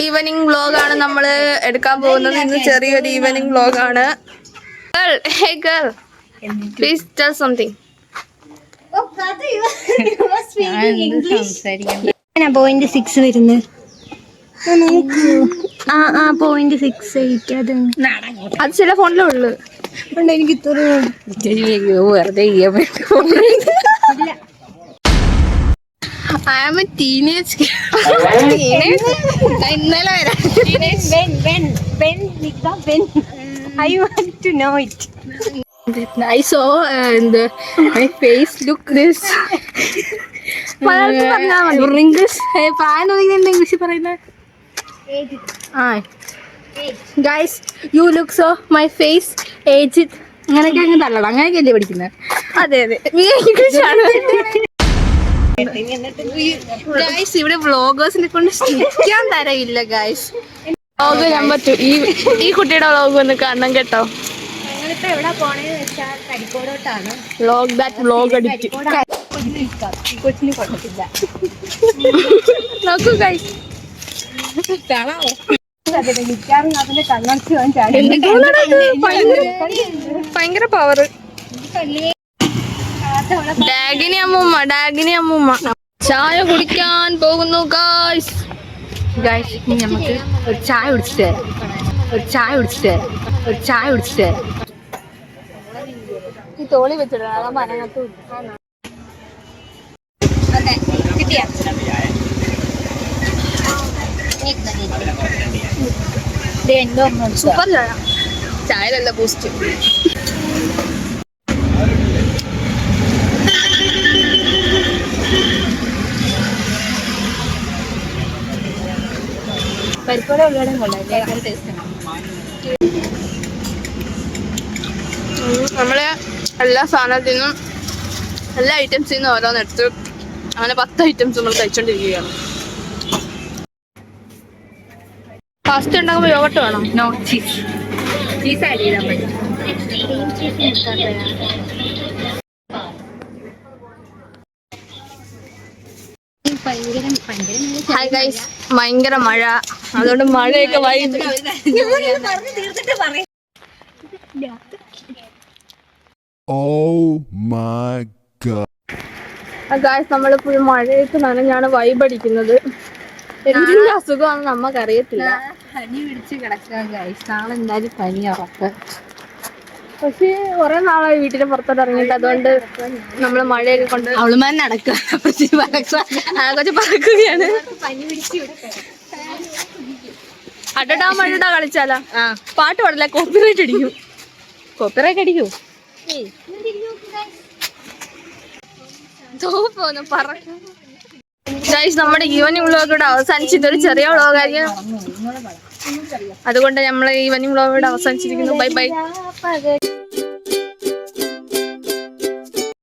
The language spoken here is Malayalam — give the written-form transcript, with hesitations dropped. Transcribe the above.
ഈവനിങ് വ്ലോഗാണ് നമ്മൾ എടുക്കാൻ പോകുന്നത്. ഇന്ന് ചെറിയൊരു ഈവനിങ് വ്ലോഗാണ്. Hey girl, please tell something. Point 6 വരുന്നത്. .68 അത് ചില ഫോണിലേ ഉള്ളു. എനിക്ക് വെറുതെ I am a teenage ഇന്നലെ I want to know it. I saw my face look this. Bring this. English പറയുന്നത്. Guys, you look so my face aged. അങ്ങനെയൊക്കെ അങ്ങ് തള്ളണം. അങ്ങനെയൊക്കെയല്ലേ പഠിക്കുന്നത്? അതെ അതെ. ഗൈസ് ഇവിടെ വ്ളോഗേഴ്സിനെ കൊണ്ട് സ്റ്റിക്കാൻ തരയില്ല ഗൈസ്. Vlog number 2. ഈ കുട്ടിയുടെ വ്ളോഗ് ഒന്ന് കാണണം കേട്ടോ. എവിടെ പോണേന്ന് വെച്ചാൽ കരിക്കോടോട്ടാണ്. Vlog that vlog addict. കൊച്ചിന് കൊള്ളത്തില്ല. നോക്കൂ ഗൈസ്. കാണാമോ? ഭയങ്കര പവർ. ഡാഗിനി അമ്മൂമ്മ ചായ കുടിക്കാൻ പോകുന്നു ഗൈസ്. ഇനി നമുക്ക് ഒരു ചായ കുടിച്ചിട്ട് ഈ തോളി വെച്ചിടാം. മനങ്ങത്തു സൂപ്പർ ചായ. ചായലല്ല ബൂസ്റ്റ്. പരിപ്പോടെ ഉള്ളതും കൊള്ളാം. ടേസ്റ്റ് നമ്മള് എല്ലാ സാധനത്തിനും എല്ലാ ഐറ്റംസിൽ നിന്നും ഓരോന്നെടുത്ത് അങ്ങനെ 10 ഐറ്റംസ് നമ്മൾ കഴിച്ചോണ്ടിരിക്കുകയാണ്. പാസ്ത ഉണ്ടാകുമ്പോൾ യോഗട്ട് വേണം. നോ ചീസ് ആഡ് ചെയ്താൽ മതി. ഹായ് ഗൈസ്, ഭയങ്കര മഴ. അതുകൊണ്ട് മഴയൊക്കെ ഗൈസ് നമ്മളിപ്പോഴും മഴയൊക്കെ നനഞ്ഞാണ് വൈബ് അടിക്കുന്നത്. എന്തിന്റെ അസുഖമാണെന്ന് നമുക്കറിയത്തില്ല. പനി പിടിച്ച് കിടക്കാൻ ഗൈസ്. നാളെ എന്തായാലും പനി ഉറപ്പ്. പക്ഷേ കുറെ നാളായി വീട്ടിന് പുറത്തോട്ട് ഇറങ്ങിയിട്ട്. അതുകൊണ്ട് നമ്മള് മഴയൊക്കെ കൊണ്ട് അവളുമാർ നടക്കുക. കൊച്ചു പറക്കുകയാണ്. അടടാ മഴടാ കളിച്ചാലാ. പാട്ട് പാടില്ല, കോപ്പിറൈറ്റ് അടിക്കും. ഗൈസ് നമ്മുടെ ഈവനിങ് വ്ളോഗ് ഇവിടെ അവസാനിച്ചു. ഇതൊരു ചെറിയ വ്ളോഗായിരിക്കും. അതുകൊണ്ട് നമ്മൾ ഈവനിങ് വ്ളോഗ് ഇവിടെ അവസാനിച്ചിരിക്കുന്നു. Bye bye.